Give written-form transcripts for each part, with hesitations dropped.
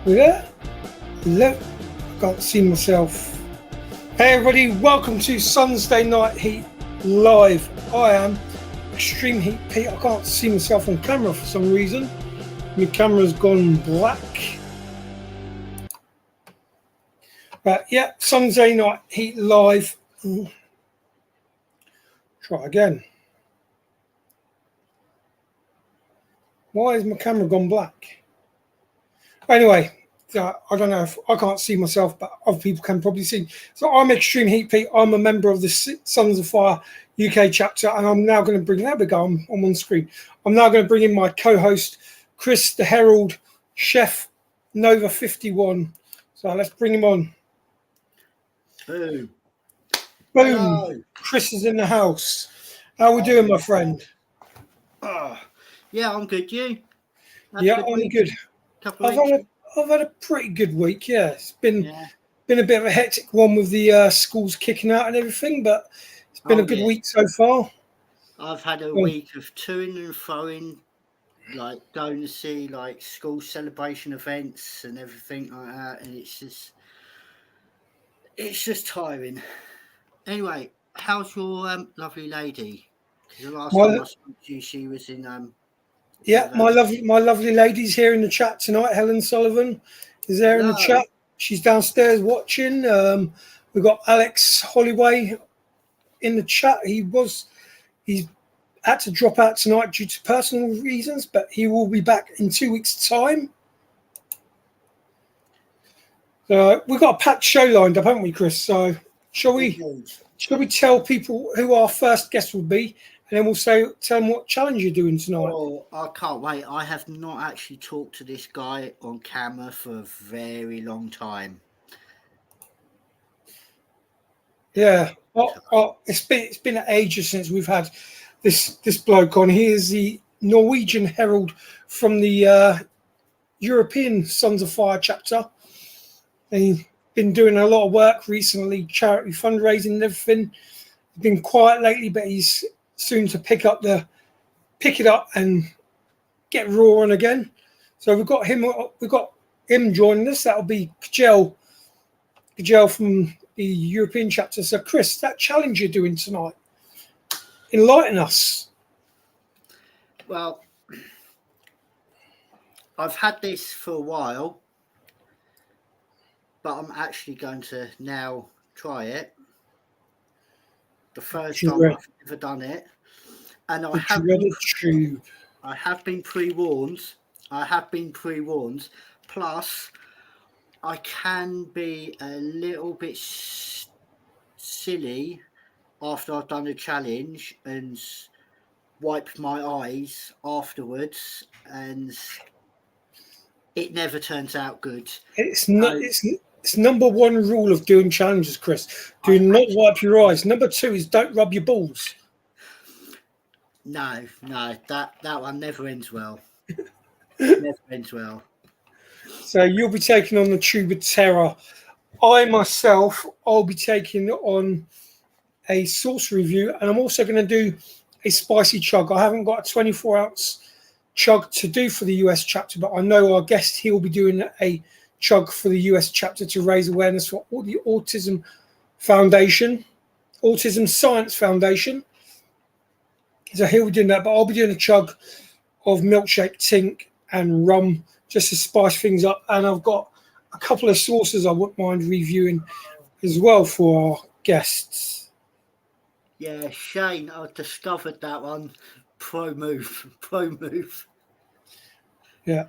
We there? Look, I can't see myself. Hey everybody, welcome to Sunday Night Heat Live. I am Extreme Heat Pete. I can't see myself on camera for some reason. My camera's gone black. But yeah, Sunday Night Heat Live. Try again. Why has my camera gone black? Anyway, I don't know if I can't see myself, but other people can probably see. So I'm Extreme Heat Pete. I'm a member of the Sons of Fire UK chapter, and I'm now going to bring. There we go. I'm on screen. I'm now going to bring in my co-host, Chris the Herald, Chef Nova 51. So let's bring him on. Boom. Boom. Hello. Chris is in the house. How we doing, my friend? Yeah, I'm good. You? Yeah, I'm good. I've had a pretty good week. Yeah, it's been a bit of a hectic one with the schools kicking out and everything, but it's been a good week so far. I've had a week of toing and throwing, like going to see like school celebration events and everything like that, and it's just tiring. Anyway, how's your lovely lady? Because the last time I spoke to you, she was in Yeah, my lovely lady's here in the chat tonight. Helen Sullivan is there in the chat. She's downstairs watching. We've got Alex Holloway in the chat. He's had to drop out tonight due to personal reasons, but he will be back in 2 weeks' time. We've got a packed show lined up, haven't we, Chris? So shall we tell people who our first guest will be, and then we'll tell them what challenge you're doing tonight? Oh, I can't wait. I have not actually talked to this guy on camera for a very long time. Yeah. It's been ages since we've had this bloke on. He is the Norwegian Herald from the European Sons of Fire chapter. And he's been doing a lot of work recently, charity fundraising and everything. He's been quiet lately, but he's soon to pick it up and get roaring again. So we've got him joining us. That'll be Kjell from the European chapter. So Chris, that challenge you're doing tonight, enlighten us. Well, I've had this for a while, but I'm actually going to now try it. The first time I've ever done it, and I have been pre-warned. Plus, I can be a little bit silly after I've done a challenge and wipe my eyes afterwards, and it never turns out good. It's number one rule of doing challenges, Chris. Do not wipe your eyes. Number two is don't rub your balls. No, that one never ends well. Never ends well. So you'll be taking on the Tube of Terror. I'll be taking on a sauce review, and I'm also going to do a spicy chug. I haven't got a 24-ounce chug to do for the US chapter, but I know our guest, he'll be doing a chug for the US chapter to raise awareness for all the Autism Science Foundation. So he'll be doing that, but I'll be doing a chug of milkshake, tink, and rum just to spice things up. And I've got a couple of sauces I wouldn't mind reviewing as well for our guests. Yeah, Shane, I discovered that one. Pro move. Yeah.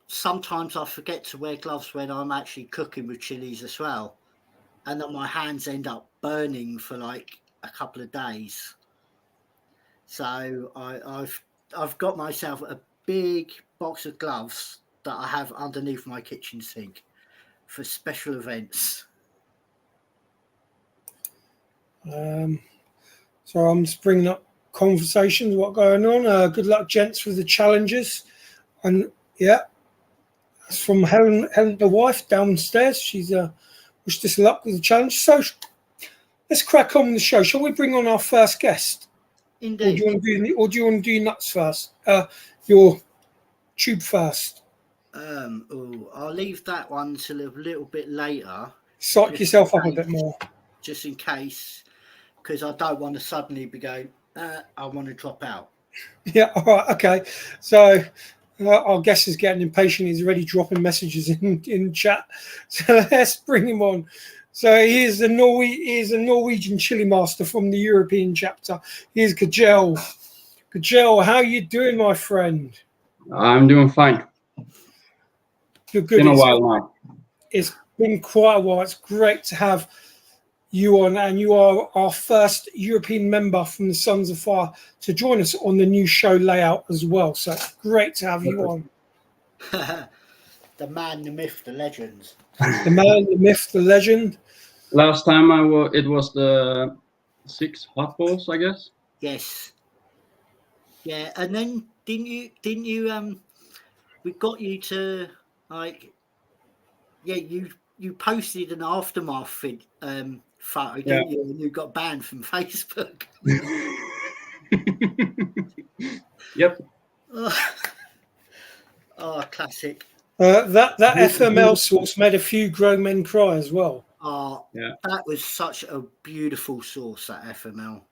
Sometimes I forget to wear gloves when I'm actually cooking with chilies as well, and then my hands end up burning for like a couple of days. So I've got myself a big box of gloves that I have underneath my kitchen sink for special events. So I'm just bringing up conversations, what's going on. Good luck, gents, with the challenges. And yeah, that's from Helen, the wife downstairs. She's wished us luck with the challenge. So let's crack on with the show. Shall we bring on our first guest? Indeed. Or do you want to do nuts first? Your tube first. I'll leave that one till a little bit later. Psych yourself up a bit more. Just in case, because I don't want to suddenly be going, I want to drop out. Yeah, all right, okay. So our guest is getting impatient. He's already dropping messages in chat. So let's bring him on. So he is a Norwegian chili master from the European chapter. Here's Kjell. Kjell, how are you doing, my friend? I'm doing fine. You're good. Been a while now. It's been quite a while. It's great to have you on, and you are our first European member from the Sons of Fire to join us on the new show layout as well. So it's great to have you on. The man, the myth, the legend. The man, the myth, the legend. Last time it was the 6 hot balls, I guess. Yes. Yeah, and then didn't you we got you to like, yeah, you posted an aftermath photo, didn't you? And you got banned from Facebook. Yep. Oh, classic. That FML sauce made a few grown men cry as well. Oh, yeah. That was such a beautiful sauce, that FML.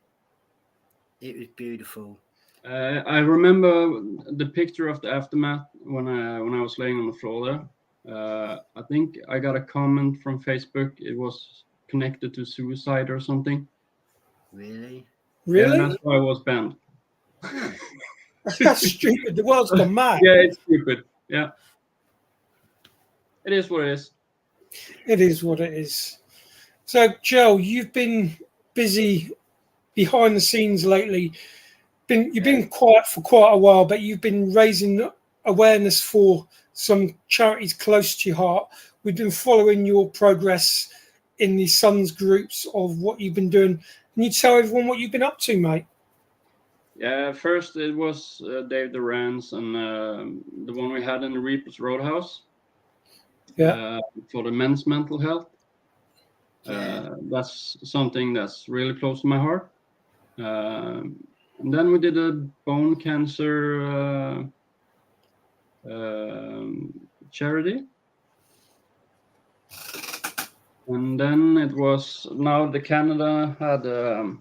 It was beautiful. I remember the picture of the aftermath when I was laying on the floor there. I think I got a comment from Facebook. It was connected to suicide or something. Really? Really? Yeah, that's why I was banned. That's stupid. The world's gone mad. Yeah, it's stupid. Yeah. It is what it is. It is what it is. So, Joe, you've been busy behind the scenes lately. You've been quiet for quite a while, but you've been raising awareness for some charities close to your heart. We've been following your progress in the Sons groups of what you've been doing. Can you tell everyone what you've been up to, mate? Yeah, first it was Dave Duran's and the one we had in the Reapers Roadhouse. Yeah. For the men's mental health. That's something that's really close to my heart. And then we did a bone cancer charity. And then it was, now the Canada had the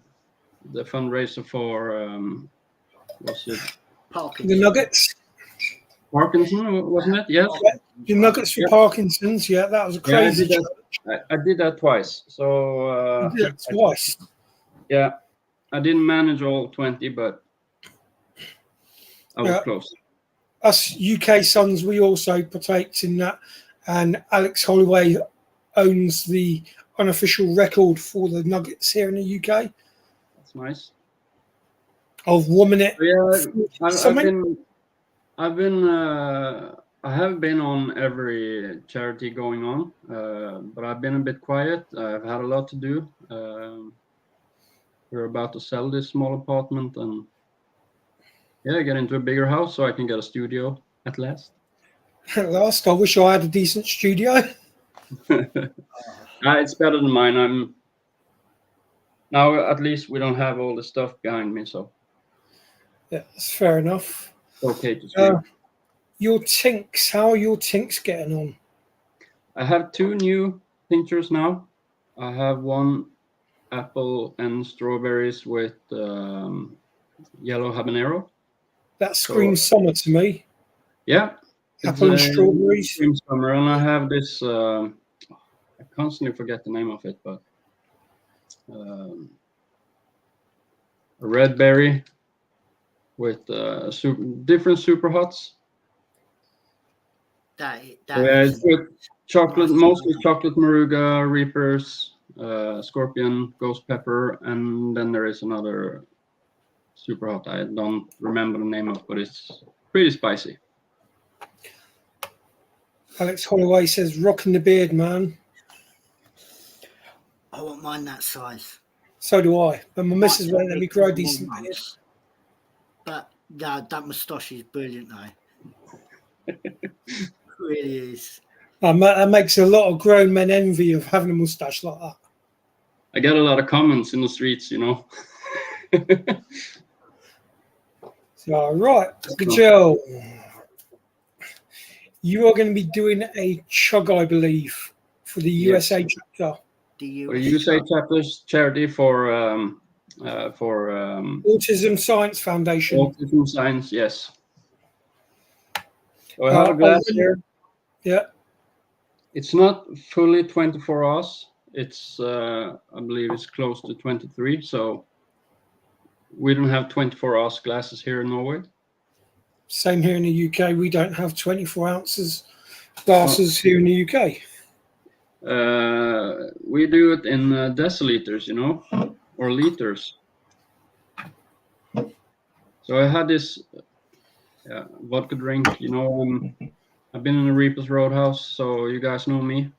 fundraiser for, was it? Parkinson. The Nuggets. Parkinson, wasn't it? Yes. The Nuggets for Parkinson's. Yeah, that was a crazy. I did that twice. So you did it twice. Yeah, I didn't manage all 20, but I was close. Us UK Sons, we also partake in that, and Alex Holloway owns the unofficial record for the Nuggets here in the UK. That's nice. Of woman it. I have been on every charity going on, but I've been a bit quiet. I've had a lot to do. We're about to sell this small apartment and get into a bigger house so I can get a studio at last. At last, I wish I had a decent studio. It's better than mine. Now at least we don't have all the stuff behind me, so yeah, that's fair enough. Okay to speak. Your tinks, how are your tinks getting on? I have 2 new tinctures now. I have one apple and strawberries with yellow habanero. That screams summer to me. Yeah. Apple and strawberries. Summer, and I have this, I constantly forget the name of it, but a red berry with different super hots. It's with chocolate, mostly chocolate Maruga, Reapers, Scorpion, Ghost Pepper, and then there is another super hot I don't remember the name of, but it's pretty spicy. Alex Holloway says, rocking the beard, man. I won't mind that size. So do I. But my missus won't let me grow decent beard. But yeah, that moustache is brilliant, though. It really is. That makes a lot of grown men envy of having a moustache like that. I get a lot of comments in the streets, you know. So, right, Joe. You are going to be doing a chug, I believe, for the Yes. USA chapter. The Or US you say chug. chapters charity for Autism Science Foundation. autism science. Yes. So I have a I'll glass run- here. Yeah, It's not fully 24 hours. It's I believe it's close to 23. So we don't have 24 hours glasses here in Norway. same here in the UK. We don't have 24 ounces glasses here in the UK. We do it in deciliters, you know, or liters. So I had this vodka drink, you know. I've been in the Reaper's Roadhouse, so you guys know me.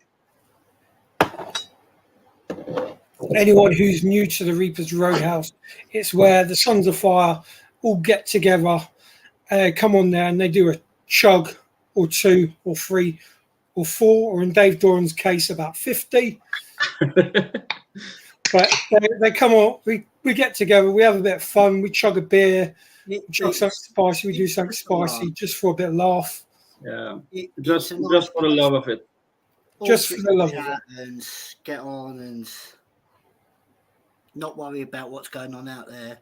Anyone who's new to the Reaper's Roadhouse, it's where the Sons of Fire all get together, come on there, and they do a chug or two or three or four, or in Dave Doran's case, about 50. But they come on, we get together, we have a bit of fun, we chug a beer, we chug something spicy, we do something spicy just for a bit of laugh. Yeah, It's just a nice for the love of it. all just for sit the love of chat and get on and not worry about what's going on out there.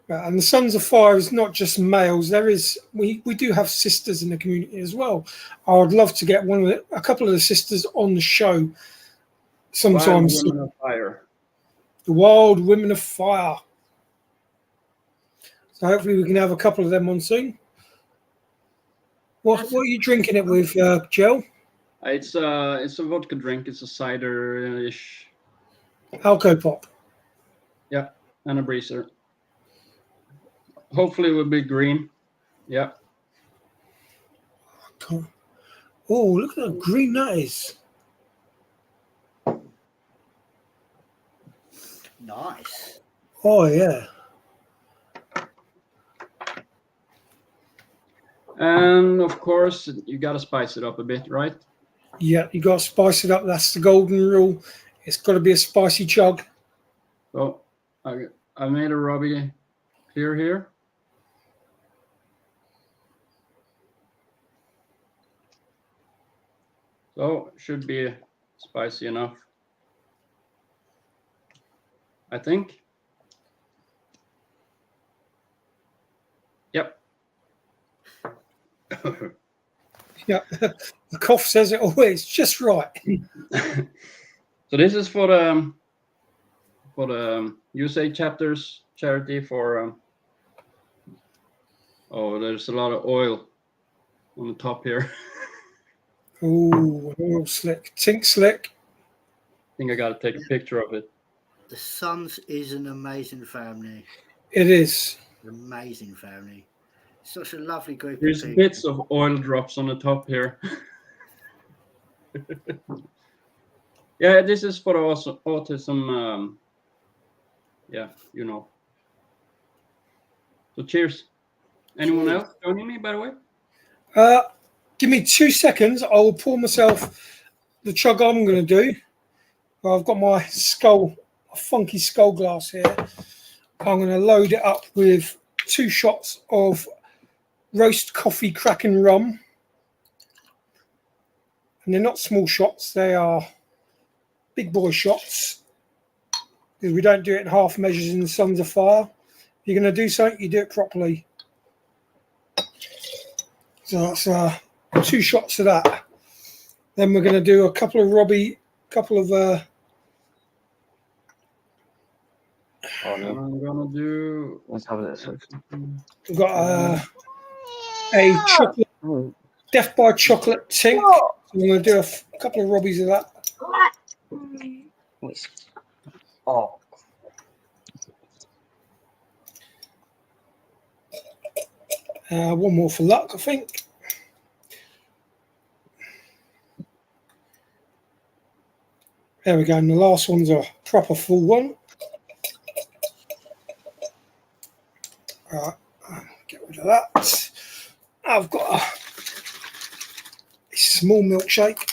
And the Sons of Fire is not just males. There is we do have sisters in the community as well. I would love to get a couple of the sisters on the show sometime. Wild Women of Fire. The Wild Women of Fire. So hopefully we can have a couple of them on soon. What are you drinking it with, Joe? It's a vodka drink. It's a cider-ish. Alco Pop. Yeah, and a breezer. Hopefully it will be green. Yeah. Oh, look at how green that is. Nice. Oh, yeah. And of course, you gotta spice it up a bit, right? Yeah, you got to spice it up. That's the golden rule. It's got to be a spicy chug. So I made a Robbie clear here. So should be spicy enough, I think. Yep. Yeah, the cough says it always, just right. So this is for the USA chapters charity for. Oh, there's a lot of oil on the top here. Oh, oil slick, tink slick. I think I gotta take a picture of it. The Sons is an amazing family. It is. An amazing family. Such a lovely group There's of people. bits of oil drops on the top here. Yeah, this is for autism. Yeah, you know. So cheers. Anyone Cheers. else joining me, by the way? Give me 2 seconds. I will pour myself the chug I'm going to do. I've got my a funky skull glass here. I'm going to load it up with 2 shots of roast coffee Kraken rum. And they're not small shots, they are big boy shots. Because we don't do it in half measures in the Sons of Fire. If you're going to do something, you do it properly. So that's 2 shots of that. Then we're going to do a couple of And I'm gonna do. Let's have a look. we've got a chocolate Death by Chocolate Tink. So we're going to do a couple of Robbies of that. Oh, One more for luck, I think. There we go. And the last one's a proper full one. All right, get rid of that. I've got a small milkshake.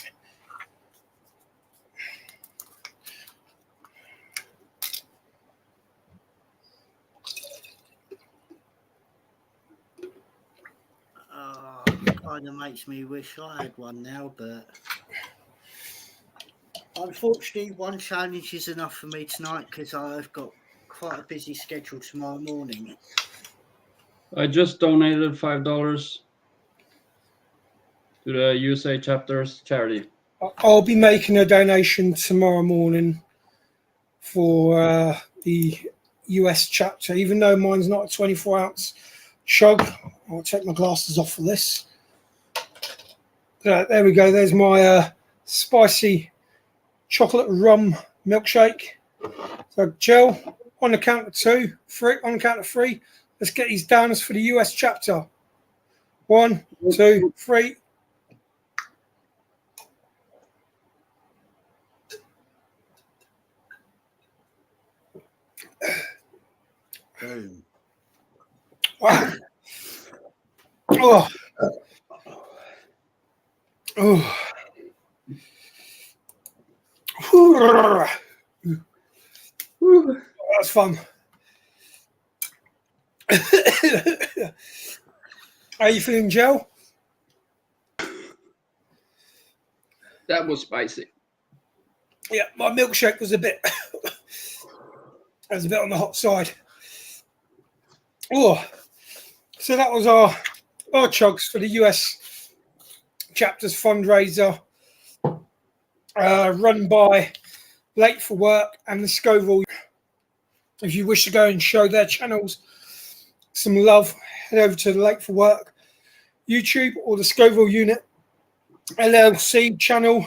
kind of makes me wish I had one now, but unfortunately, one challenge is enough for me tonight because I've got quite a busy schedule tomorrow morning. I just donated $5 to the USA chapter's charity. I'll be making a donation tomorrow morning for the US chapter, even though mine's not a 24-ounce chug. I'll take my glasses off for this. There we go. There's my spicy chocolate rum milkshake. So, Jill, on the count of on the count of three, let's get these downers for the US chapter. 1, 2, 3. Boom. Wow. Oh. Oh. That's fun. How are you feeling, Joe? That was spicy. Yeah, my milkshake was a bit on the hot side. Oh, so that was our chugs for the US chapters fundraiser, run by Late for Work and the Scoville. If you wish to go and show their channels some love, head over to the Late for Work YouTube or the Scoville Unit LLC channel.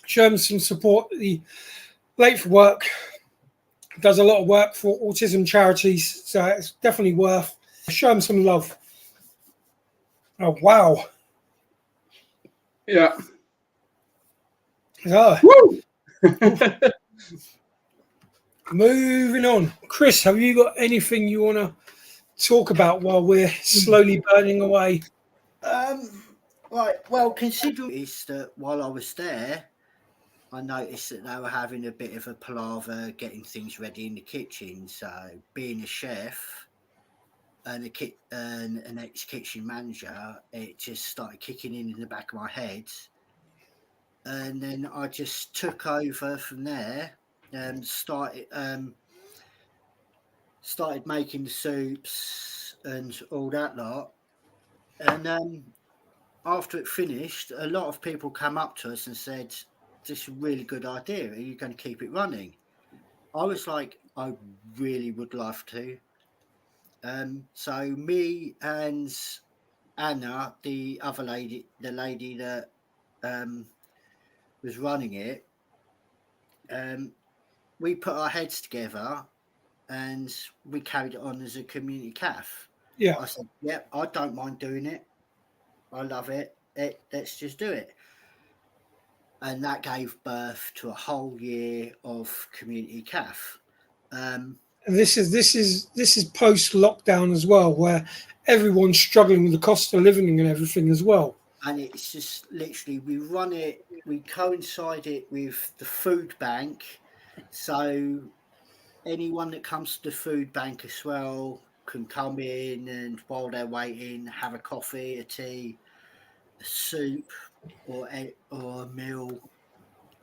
Show them some support. The Late for Work does a lot of work for autism charities, so it's definitely worth. Show them some love. Oh, wow. Yeah. Oh. Moving on. Chris, have you got anything you want to talk about while we're slowly burning away? Right. Well, considering is that while I was there, I noticed that they were having a bit of a palaver getting things ready in the kitchen. So, being a chef and an ex-kitchen manager, it just started kicking in the back of my head. And then I just took over from there and started making the soups and all that lot. And after it finished, a lot of people come up to us and said, "This is a really good idea. Are you going to keep it running?" I was like, "I really would love to." So me and Anna, the other lady, the lady that was running it, we put our heads together and we carried it on as a community cafe. Yeah. I said, "Yep, I don't mind doing it. I love it. Let's just do it." And that gave birth to a whole year of community cafe. And this is post lockdown as well, where everyone's struggling with the cost of living and everything as well. And it's just literally we coincide it with the food bank. So anyone that comes to the food bank as well can come in and while they're waiting, have a coffee, a tea, a soup, or a meal.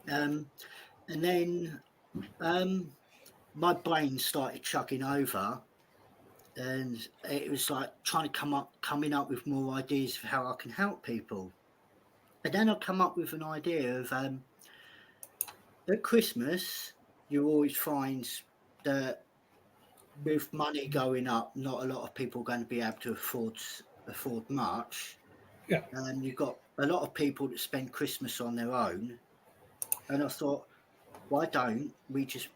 And then my brain started chugging over, and it was like trying to coming up with more ideas of how I can help people. And then I come up with an idea of at Christmas, you always find that with money going up, not a lot of people are going to be able to afford much. Yeah. And you've got a lot of people that spend Christmas on their own. And I thought, why don't we just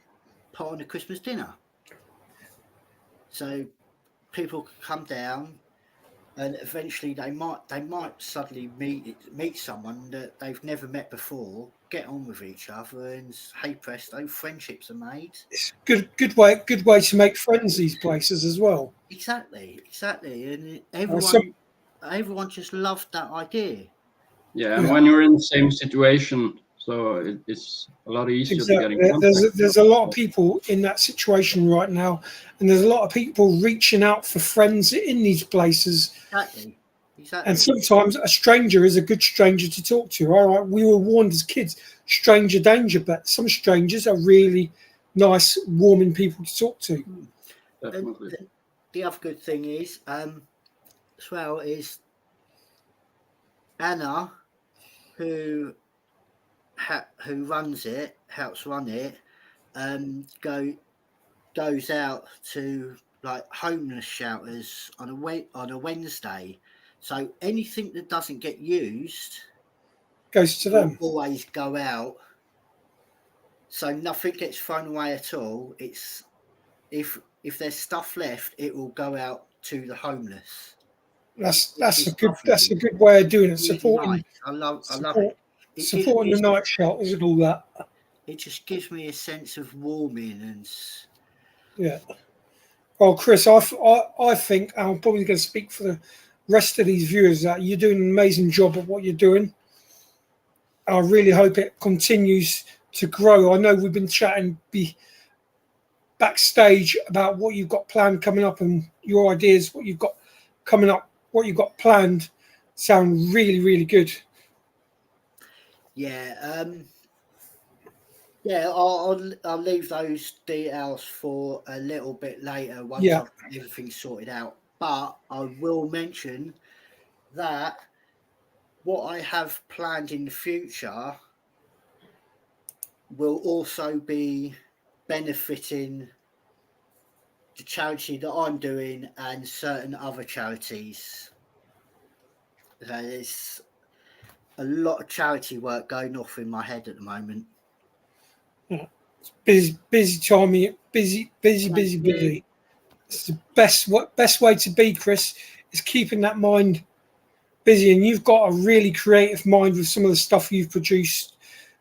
put on a Christmas dinner? So people could come down, and eventually they might suddenly meet someone that they've never met before, get on with each other, and hey presto, friendships are made. It's good way to make friends these places as well. Exactly, and everyone just loved that idea. Yeah, and when you're in the same situation, so it's a lot easier to get in contact. There's a lot of people in that situation right now, and there's a lot of people reaching out for friends in these places. exactly. And sometimes a stranger is a good stranger to talk to. All right, we were warned as kids, stranger danger, but some strangers are really nice, warming people to talk to. And Definitely. the other good thing is, as well, is Anna, who runs it, helps run it, goes out to like homeless shelters on a Wednesday. So anything that doesn't get used Goes to will them. always go out. So nothing gets thrown away at all. It's if there's stuff left, it will go out to the homeless. That's It's a good lovely. way of doing it. It's really Supporting nice. I love it. It gives supporting me the night shelters and all that. it just gives me a sense of warming and Yeah. Well, Chris, I think I'm probably going to speak for the rest of these viewers that you're doing an amazing job at what you're doing. I really hope it continues to grow. I know we've been chatting backstage about what you've got planned coming up and your ideas, what you've got coming up, what you've got planned. Sound really, really good. yeah. Yeah, I'll leave those details for a little bit later once Yeah. I've got everything sorted out. But I will mention that what I have planned in the future will also be benefiting the charity that I'm doing and certain other charities. There's a lot of charity work going off in my head at the moment. Busy time, busy. Thank you. It's the best way to be, Chris, is keeping that mind busy. And you've got a really creative mind with some of the stuff you've produced.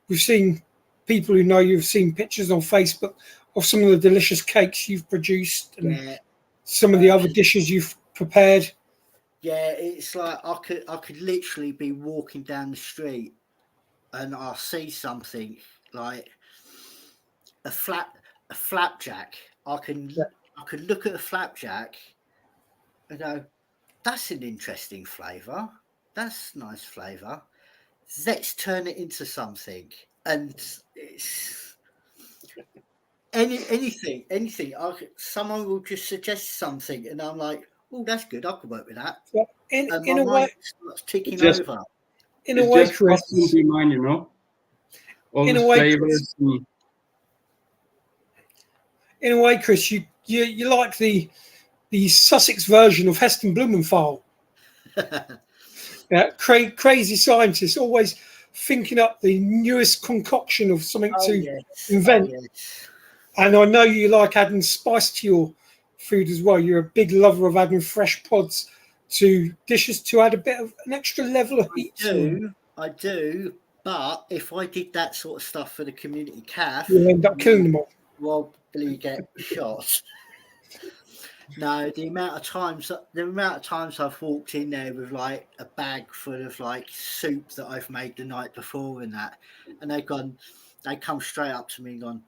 We've seen people who know you've seen pictures on Facebook of some of the delicious cakes you've produced and Yeah, some of the other dishes you've prepared. yeah. It's like I could literally be walking down the street and I'll see something like a flapjack. I could look at a flapjack and go, that's an interesting flavour. That's nice flavour. Let's turn it into something. And it's anything. Someone will just suggest something, and I'm like, oh, that's good. I could work with that. So And in my a way, mind starts ticking Just- over. in a It way, just Chris. pops into your mind, you know. All In the a way, flavors. In a way, Chris, you like the Sussex version of Heston Blumenthal. Crazy scientist, always thinking up the newest concoction of something Oh to yes. invent. Oh, yes. And I know you like adding spice to your food as well. You're a big lover of adding fresh pods to dishes to add a bit of an extra level of heat to them. I do. But if I did that sort of stuff for the community cafe, You'll end up killing them all. probably get shot. No, the amount of times I've walked in there with like a bag full of like soup that I've made the night before and that, and they come straight up to me and gone,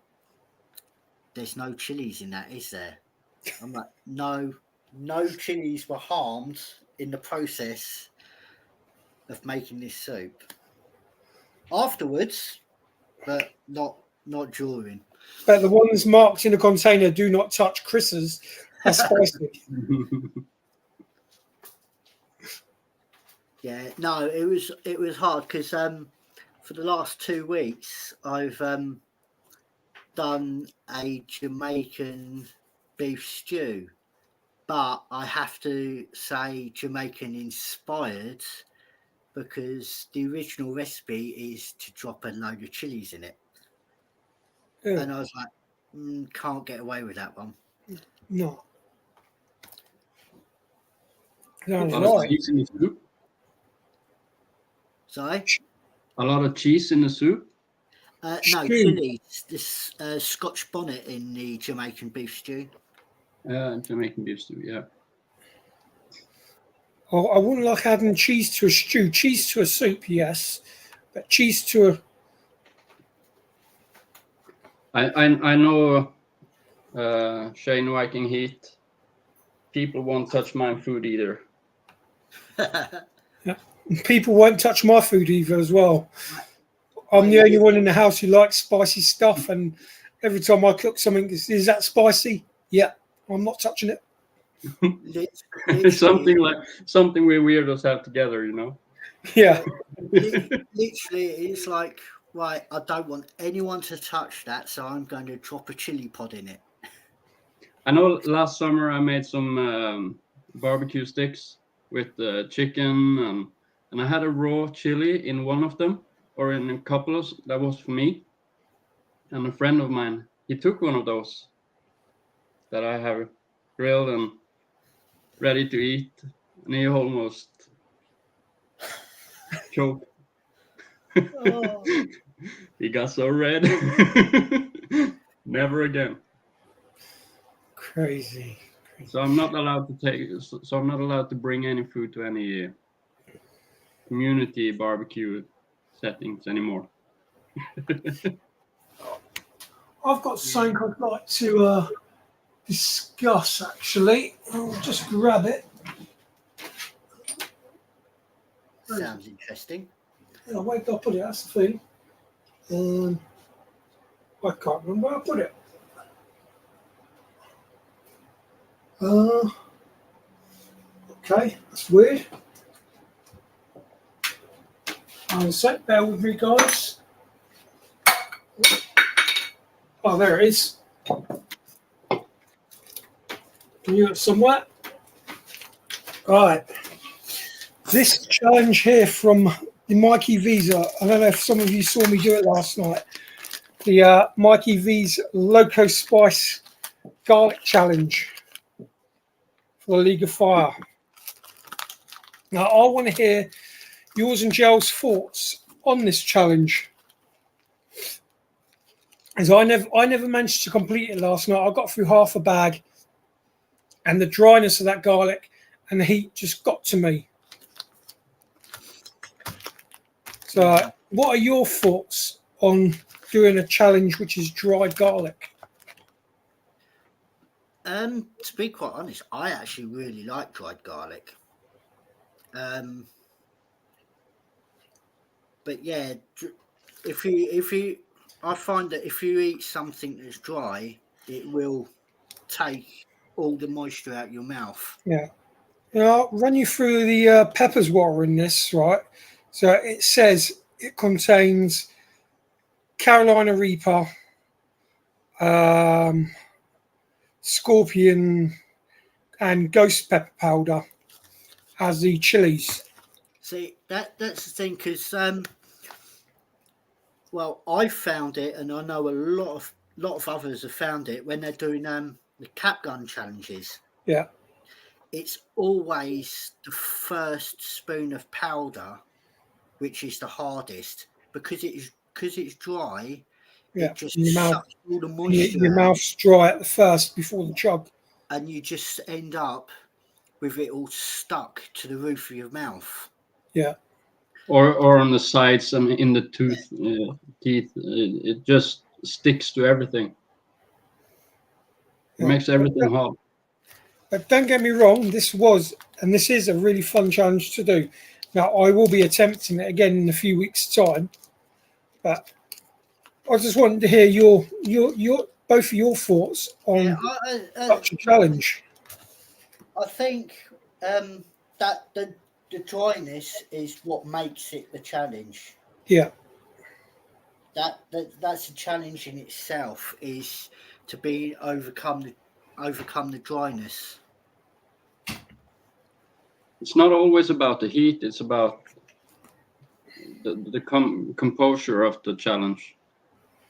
"There's no chilies in that, is there?" I'm like, "No, no chilies were harmed in the process of making this soup. Afterwards, but not during." But the ones marked in the container "Do not touch Chris's" are spicy. Yeah, no, it was hard because for the last 2 weeks I've done a Jamaican beef stew, but I have to say Jamaican inspired because the original recipe is to drop a load of chilies in it, Yeah, and I was like, can't get away with that one. no, A that's lot of right. cheese in the soup. Sorry, A lot of cheese in the soup. no Stew. chilies. This Scotch bonnet in the Jamaican beef stew. Jamaican beef stew. Yeah. Oh, I wouldn't like adding cheese to a stew. Cheese to a soup, yes, but cheese to a I know. Shane Viking Heat. People won't touch my food either. People won't touch my food either as well. I'm the only one in the house who likes spicy stuff, and every time I cook something, is that spicy? Yeah, I'm not touching it. something we weirdos have together, you know. Yeah, Literally, it's like, right, I don't want anyone to touch that, so I'm going to drop a chili pod in it. I know last summer I made some barbecue sticks with chicken, and I had a raw chili in one of them, or in a couple of that was for me. And a friend of mine, he took one of those that I have grilled and ready to eat, and he almost choked. Oh. He got so red. Never again. crazy. So I'm not allowed to take. So I'm not allowed to bring any food to any community barbecue settings anymore. I've got something I'd like to discuss. Actually, I'll just grab it. Sounds interesting. Yeah, where did I put it? That's the thing. I can't remember where I put it. Okay, that's weird. One sec, bear with me, guys. Oh, there it is. Can you get somewhere? Right. This challenge here from the Mikey Visa. I don't know if some of you saw me do it last night. The Mikey V's Loco Spice Garlic Challenge for the League of Fire. Now, I want to hear yours and Gel's thoughts on this challenge. As I never managed to complete it last night. I got through half a bag, and the dryness of that garlic and the heat just got to me. So, what are your thoughts on doing a challenge which is dried garlic? To be quite honest, I actually really like dried garlic. But yeah, I find that if you eat something that's dry, it will take all the moisture out your mouth. Yeah. I'll run you through the peppers what are in this, right? So it says it contains Carolina Reaper, scorpion, and ghost pepper powder as the chilies. See, that's the thing, because well, I found it, and I know a lot of others have found it when they're doing the cap gun challenges. Yeah. It's always the first spoon of powder which is the hardest, because it's dry. Yeah. It just Your mouth, sucks all the moisture your out, mouth's dry at the first before the chug. and you just end up with it all stuck to the roof of your mouth. Yeah. Or on the sides and in the teeth. It just sticks to everything. It makes everything hard. But don't get me wrong, this is a really fun challenge to do. Now, I will be attempting it again in a few weeks' time, but I just wanted to hear your both of your thoughts on such a challenge. I think that the dryness is what makes it the challenge. Yeah. That's a challenge in itself, is to be overcome the dryness. It's not always about the heat. It's about the composure of the challenge.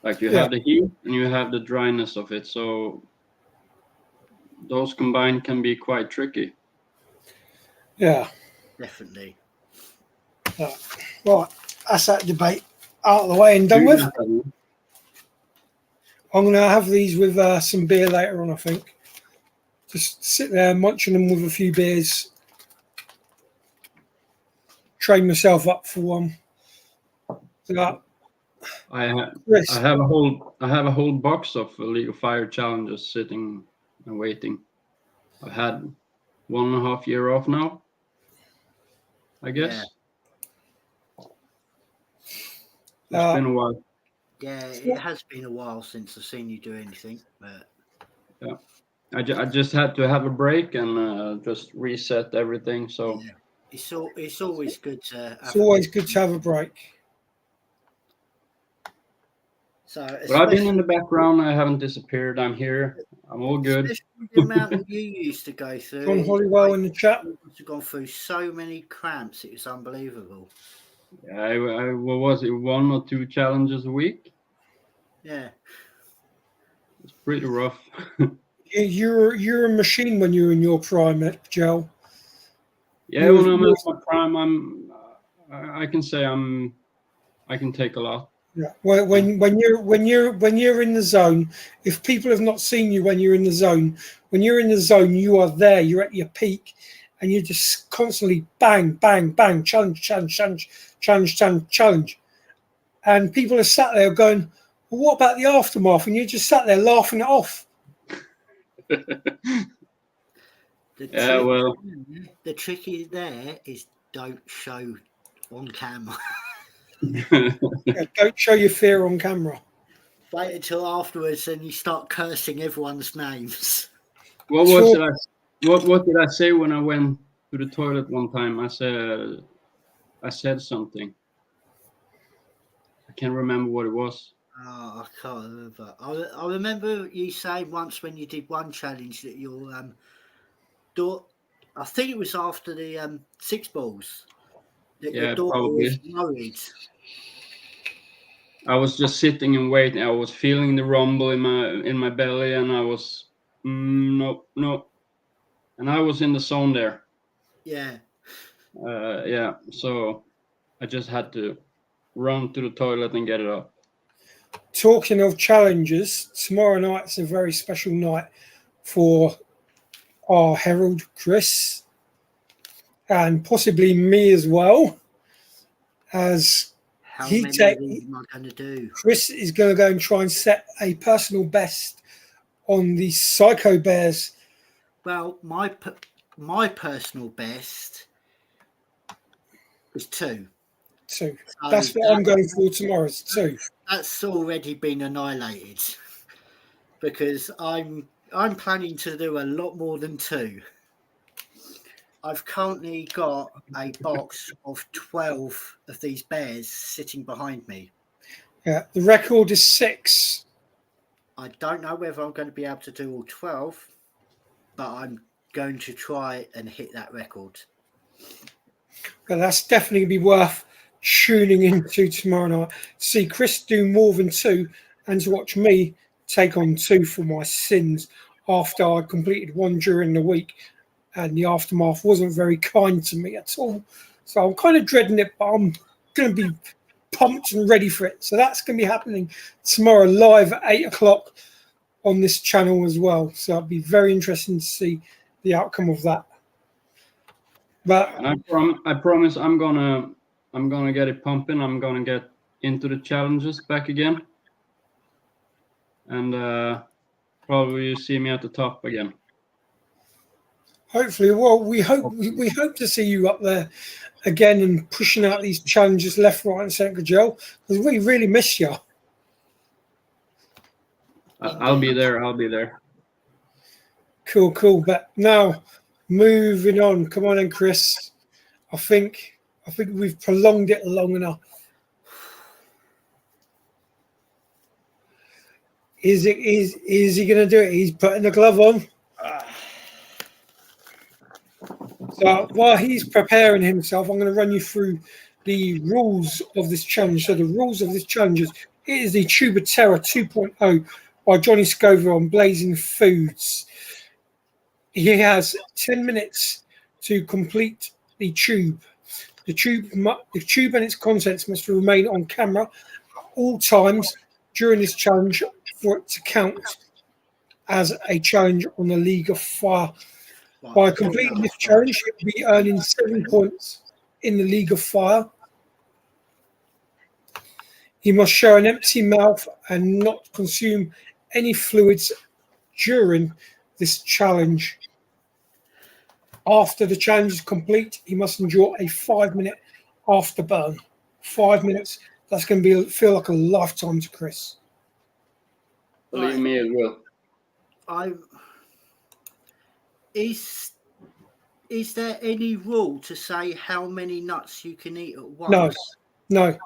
Like you have the heat and you have the dryness of it. So those combined can be quite tricky. Yeah. Definitely. Right. That's that debate out of the way and done with. I'm going to have these with some beer later on, I think. Just sit there munching them with a few beers. Train myself up for one. So, I have a whole box of League of Fire challenges sitting and waiting. I've had 1.5 years off now. I guess. Yeah. It's been a while. Yeah, it has been a while since I've seen you do anything, but Yeah, I just had to have a break and just reset everything. So yeah. It's always good to It's have always good to have a break. So but I've been especially, in the background. I haven't disappeared. I'm here. I'm all good. especially the amount that you used to go through. John it's Hollywell like in the chat. you must have gone through so many cramps. It was unbelievable. What was it? 1 or 2 challenges a week. Yeah. It's pretty rough. You're a machine when you're in your prime, Joe. Yeah, when I'm at my prime, I can say I can take a lot. Yeah. When you're in the zone, if people have not seen you when you're in the zone, you are there. You're at your peak, and you're just constantly bang, bang, bang, challenge, and people are sat there going, "Well, what about the aftermath?" And you're just sat there laughing it off. The trick is there is don't show on camera. Yeah, don't show your fear on camera. Wait until afterwards and you start cursing everyone's names. What did I say when I went to the toilet one time? I said something. I can't remember what it was. Oh, I can't remember. I remember you saying once when you did one challenge that your daughter, I think it was after the 6 balls, that your daughter was probably. worried. I was just sitting and waiting. I was feeling the rumble in my belly, and I was no, and I was in the zone there. Yeah. Yeah. So I just had to run to the toilet and get it up. Talking of challenges, tomorrow night's a very special night for our Herald Chris and possibly me as well. As How many of these am I going to do? Chris is going to go and try and set a personal best on the Psycho Bears. Well, my personal best was 2. So So that's what I'm going for tomorrow. Is 2. That's already been annihilated because I'm planning to do a lot more than 2. I've currently got a box of 12 of these bears sitting behind me. Yeah, the record is 6. I don't know whether I'm going to be able to do all 12, but I'm going to try and hit that record. But that's definitely going to be worth tuning into tomorrow night. See Chris do more than 2 and to watch me take on 2 for my sins after I completed 1 during the week and the aftermath wasn't very kind to me at all. So I'm kind of dreading it, but I'm going to be pumped and ready for it. So that's going to be happening tomorrow live at 8 o'clock on this channel as well. So it'll be very interesting to see the outcome of that. But and I promise I'm gonna get it pumping. I'm gonna get into the challenges back again, and probably you see me at the top again. Hopefully, well, we hope to see you up there again and pushing out these challenges left, right, and centre, Joe, because we really miss you. I'll be there. I'll be there. Cool. But now, moving on. Come on, then, Chris. I think we've prolonged it long enough. Is he going to do it? He's putting the glove on. So while he's preparing himself, I'm going to run you through the rules of this challenge. So the rules of this challenge is it is the Tube of Terror 2.0 by Johnny Scoville on Blazing Foods. He has 10 minutes to complete the tube. The tube and its contents must remain on camera at all times during this challenge for it to count as a challenge on the League of Fire. By completing this challenge, he'll be earning 7 points in the League of Fire. He must show an empty mouth and not consume any fluids during this challenge. After the challenge is complete, he must endure a 5-minute afterburn. 5 minutes. That's going to feel like a lifetime to Chris. Believe me, it will. Is there any rule to say how many nuts you can eat at once? No.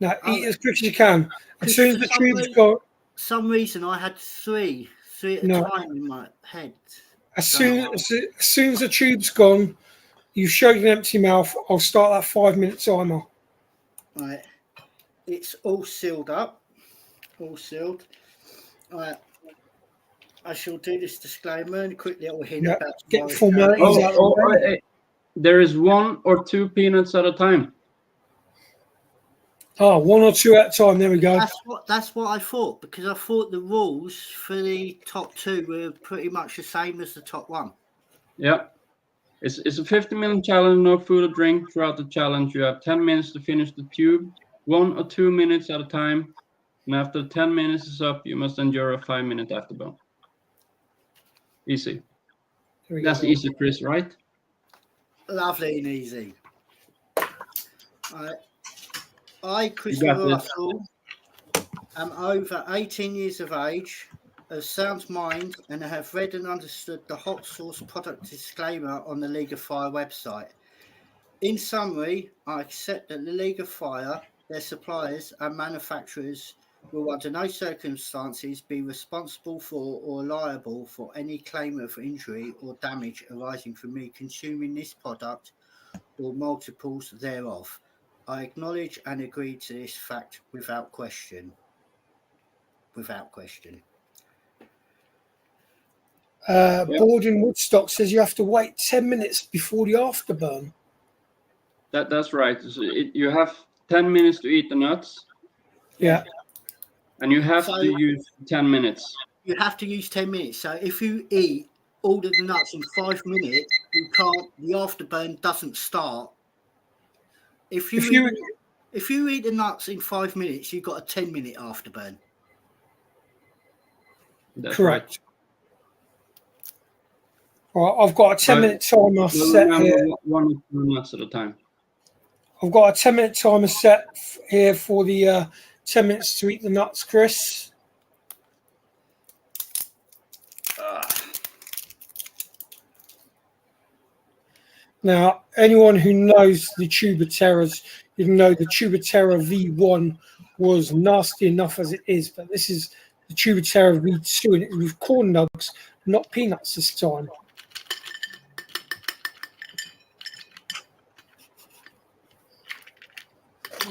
Eat as quick as you can. As soon as the tube's gone. Some reason I had three at a time in my head. As soon as the tube's gone, you showed an empty mouth. I'll start that 5-minute timer. Right, it's all sealed up. All sealed. Right. I shall do this disclaimer and quickly I will hint about get formalities out of the way. There is 1 or 2 peanuts at a time. Oh, 1 or 2 at a time. There we go. That's what I thought, because I thought the rules for the top 2 were pretty much the same as the top 1. Yeah. It's a 50-minute challenge, no food or drink throughout the challenge. You have 10 minutes to finish the tube, 1 or 2 minutes at a time. And after 10 minutes is up, you must endure a 5-minute afterburn. Easy. That's easy, Chris, right? Lovely and easy. I, Christopher Russell, am over 18 years of age, of sound mind, and have read and understood the hot sauce product disclaimer on the League of Fire website. In summary, I accept that the League of Fire, their suppliers and manufacturers will under no circumstances be responsible for or liable for any claim of injury or damage arising from me consuming this product or multiples thereof. I acknowledge and agree to this fact without question. Without question. Board in Woodstock says you have to wait 10 minutes before the afterburn. That's right. So you have 10 minutes to eat the nuts. Yeah. And you have to use 10 minutes. You have to use 10 minutes. So if you eat all of the nuts in 5 minutes, the afterburn doesn't start. If you eat the nuts in 5 minutes, you've got a 10-minute afterburn. That's correct. Right. All right, I've got a 10-minute timer set here. 1 or 2 nuts at a time. I've got a 10-minute timer set here for the 10 minutes to eat the nuts, Chris. Now, anyone who knows the Tuba Terrors, you know the Tuba Terror V1 was nasty enough as it is, but this is the Tuba Terror V2, and it's with corn nugs, not peanuts this time.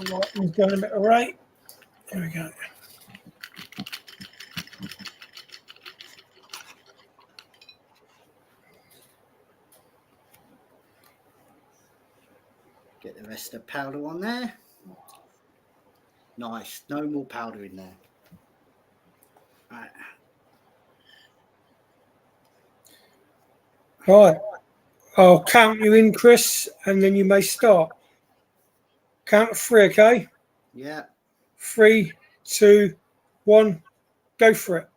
Right, he's going a bit right. There we go. Get the rest of the powder on there. Nice. No more powder in there. Right. Right. I'll count you in, Chris, and then you may start. Count to 3, okay? Yeah. 3, 2, 1, go for it.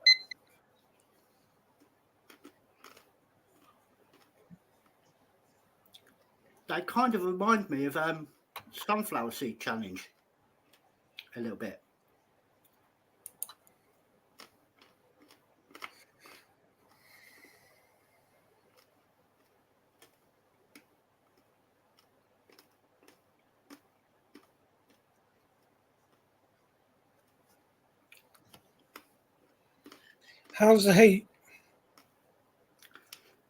They kind of remind me of sunflower seed challenge a little bit. How's the heat?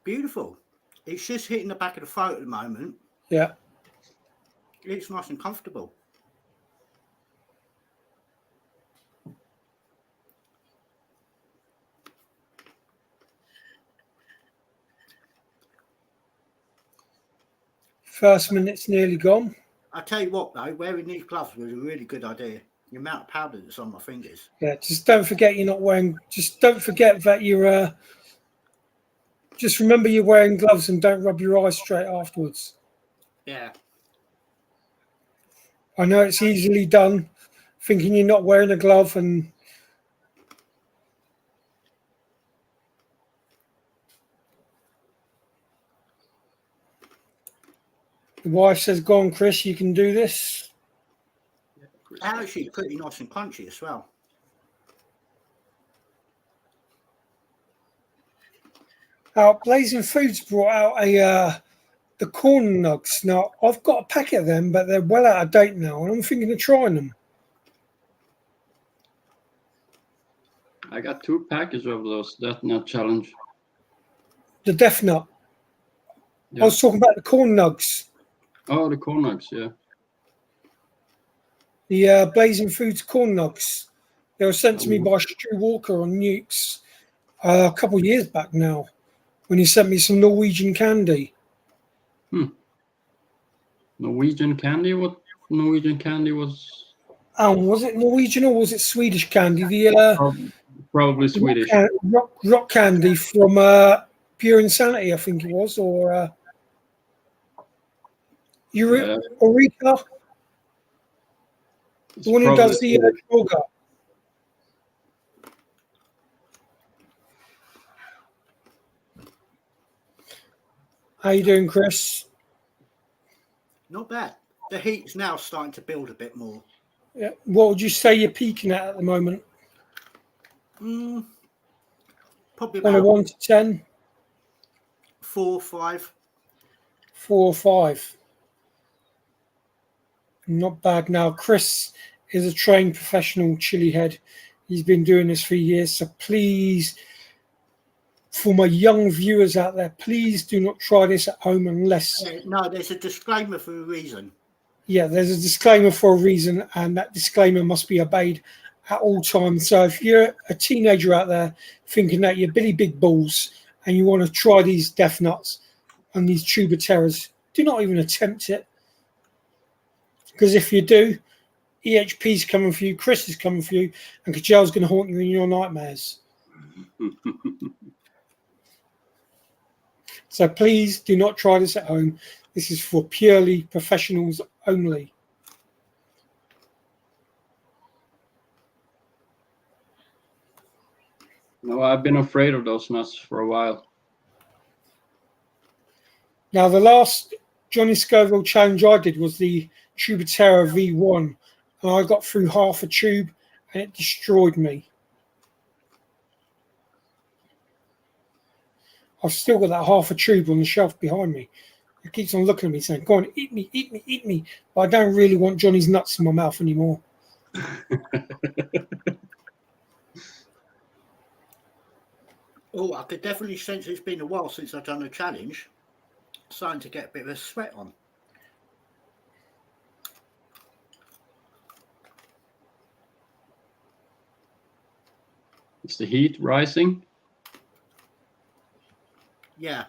Beautiful. It's just hitting the back of the throat at the moment. Yeah. It's nice and comfortable. First minute's nearly gone. I tell you what, though, wearing these gloves was a really good idea. The amount of powder that's on my fingers. Yeah, just don't forget you're not wearing. Just don't forget that you're. Just remember you're wearing gloves and don't rub your eyes straight afterwards. Yeah. I know it's easily done, thinking you're not wearing a glove and. The wife says, "Go on, Chris, you can do this." They're actually pretty nice and crunchy as well. Blazing Foods brought out the corn nugs. Now I've got a packet of them, but they're well out of date now, and I'm thinking of trying them. I got 2 packages of those Death Nut Challenge. The Death Nut. Yeah. I was talking about the corn nugs. Oh, the corn nugs, yeah. The Blazing Foods corn nugs. They were sent to me by Stu Walker on Nukes a couple of years back now, when he sent me some Norwegian candy. Norwegian candy? What Norwegian candy was? Was it Norwegian or was it Swedish candy? The Probably Swedish. rock candy from Pure Insanity, I think it was, or Eureka. The one who does the yoga. How you doing, Chris? Not bad. The heat's now starting to build a bit more. Yeah. What would you say you're peaking at the moment? Probably On a about 1 to 10? 4 or 5. 4 or 5. Not bad. Now, Chris is a trained professional chili head. He's been doing this for years. So please, for my young viewers out there, please do not try this at home unless... No, there's a disclaimer for a reason. Yeah, there's a disclaimer for a reason, and that disclaimer must be obeyed at all times. So if you're a teenager out there thinking that you're Billy Big Balls and you want to try these Death Nuts and these Tuba Terrors, do not even attempt it. Because if you do, E.H.P's coming for you, Chris is coming for you, and Kajel's going to haunt you in your nightmares. So please do not try this at home. This is for purely professionals only. No, I've been afraid of those nuts for a while. Now, the last Johnny Scoville challenge I did was the Tubatera V1, and I got through half a tube, and it destroyed me. I've still got that half a tube on the shelf behind me. It keeps on looking at me saying, "Go on, eat me, eat me, eat me." But I don't really want Johnny's nuts in my mouth anymore. Oh, I could definitely sense it's been a while since I've done a challenge. Starting to get a bit of a sweat on. Is the heat rising? Yeah.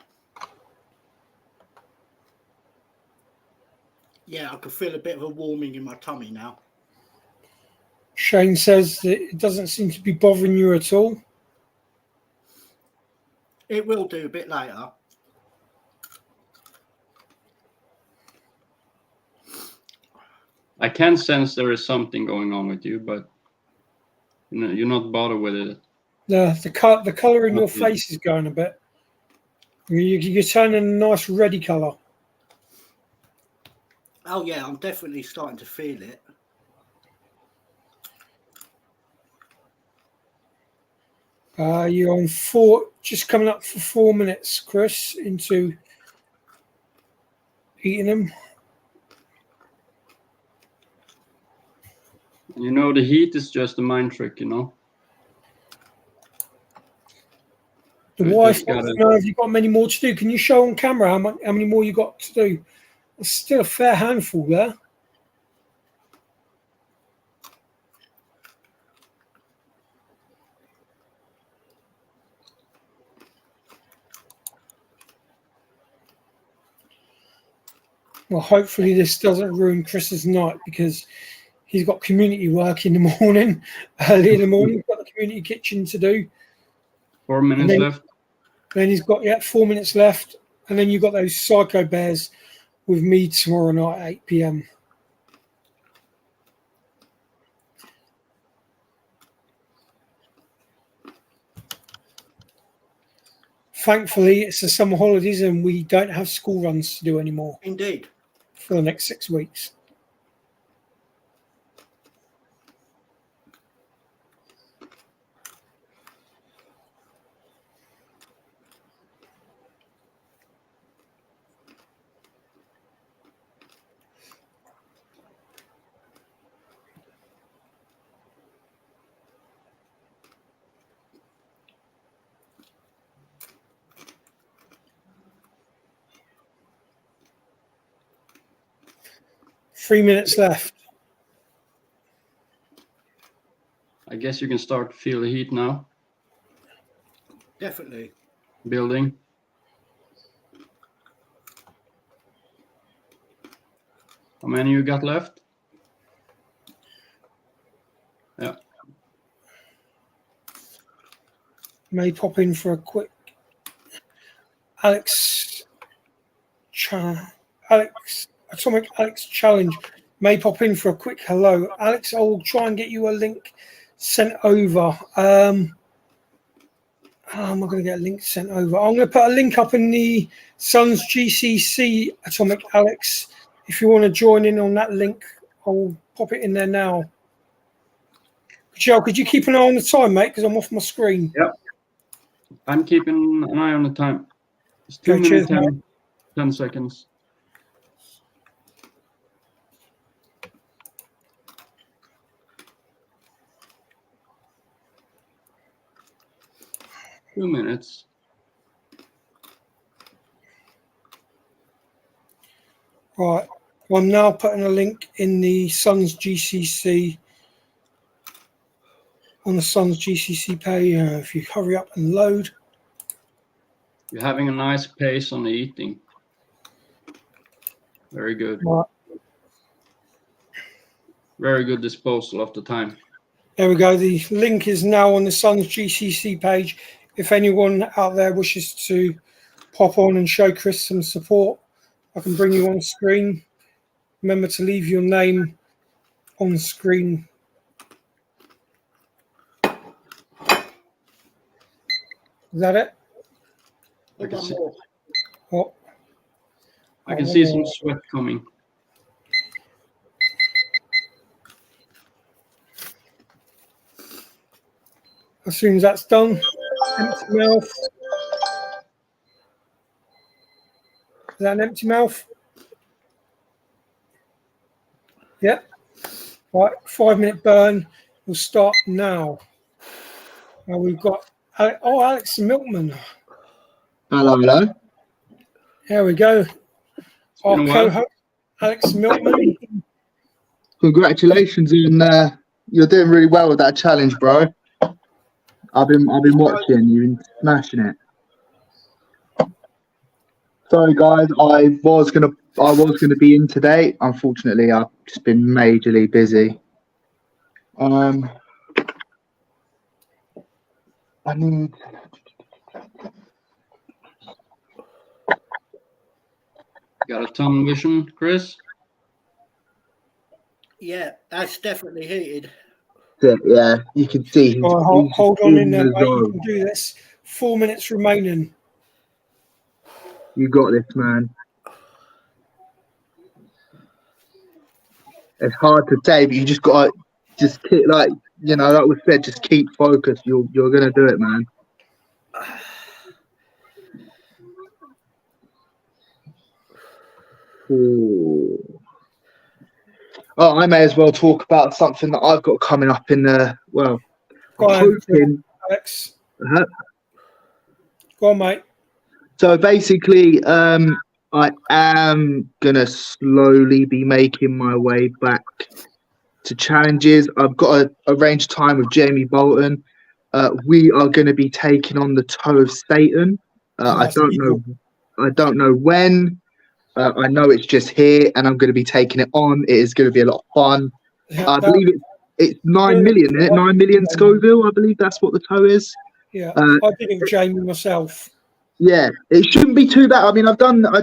Yeah, I can feel a bit of a warming in my tummy now. Shane says that it doesn't seem to be bothering you at all. It will do a bit later. I can sense there is something going on with you, but you're not bothered with it. The colour in your face is going a bit. You're turning a nice reddy colour. Oh yeah, I'm definitely starting to feel it. You're on just coming up for 4 minutes, Chris, into eating them. You know, the heat is just a mind trick, you know. The wife wants to know if you've got many more to do. Can you show on camera how many more you got to do? There's still a fair handful there. Well, hopefully this doesn't ruin Chris's night, because he's got community work in the morning, early in the morning. He's got the community kitchen to do. 4 minutes left. Then he's got 4 minutes left, and then you've got those Psycho Bears with me tomorrow night at 8 p.m. Thankfully, it's the summer holidays and we don't have school runs to do anymore. Indeed. for the next 6 weeks. Three minutes left. I guess you can start to feel the heat now. Definitely. Building. How many you got left? Yeah. May pop in for a quick Atomic Alex challenge. May pop in for a quick hello. Alex, I will try and get you a link sent over. How am I going to get a link sent over? I'm going to put a link up in the Suns GCC, Atomic Alex. If you want to join in on that link, I'll pop it in there now. Joe, could you keep an eye on the time, mate? Because I'm off my screen. Yep. I'm keeping an eye on the time. It's 2 Okay, minutes, cheers, 10 seconds. Two minutes. Right. I'm now putting a link in the Suns GCC on the Suns GCC page. If you hurry up and load. You're having a nice pace on the eating. Very good. Right. Very good disposal of the time. There we go. The link is now on the Suns GCC page. If anyone out there wishes to pop on and show Chris some support, I can bring you on screen. Remember to leave your name on screen. Is that it? I can see, Oh, I can see some sweat coming. as soon as that's done, empty mouth. Is that an empty mouth? Yeah. Right, 5-minute burn. We'll start now. Now we've got Alex Milkman. Hello, hello. There we go. Our been a while. co-host, Alex Milkman. Congratulations on you're doing really well with that challenge, bro. I've been watching. You've been smashing it. Sorry, guys. I was gonna be in today. Unfortunately, I've just been majorly busy. I need. Got a tunnel vision, Chris? Yeah, that's definitely heated. Yeah, you can see. He's, Hold on in there, the mate. You zone. can do this. 4 minutes remaining. You got this, man. It's hard to say, but you just got to keep, like we said, just keep focused. You're gonna do it, man. Ooh. Oh, I may as well talk about something that I've got coming up in the Go on, hoping. Alex. Uh-huh. Go on, mate. So basically, I am gonna slowly be making my way back to challenges. I've got a arranged time with Jamie Bolton. We are going to be taking on the Toe of Satan. I don't know when. I know it's just here, and I'm going to be taking it on. It is going to be a lot of fun. I believe it's 9 million, isn't it? 9 million Scoville. I believe that's what the toe is. Yeah, I did it with Jamie myself. Yeah, it shouldn't be too bad. I mean, I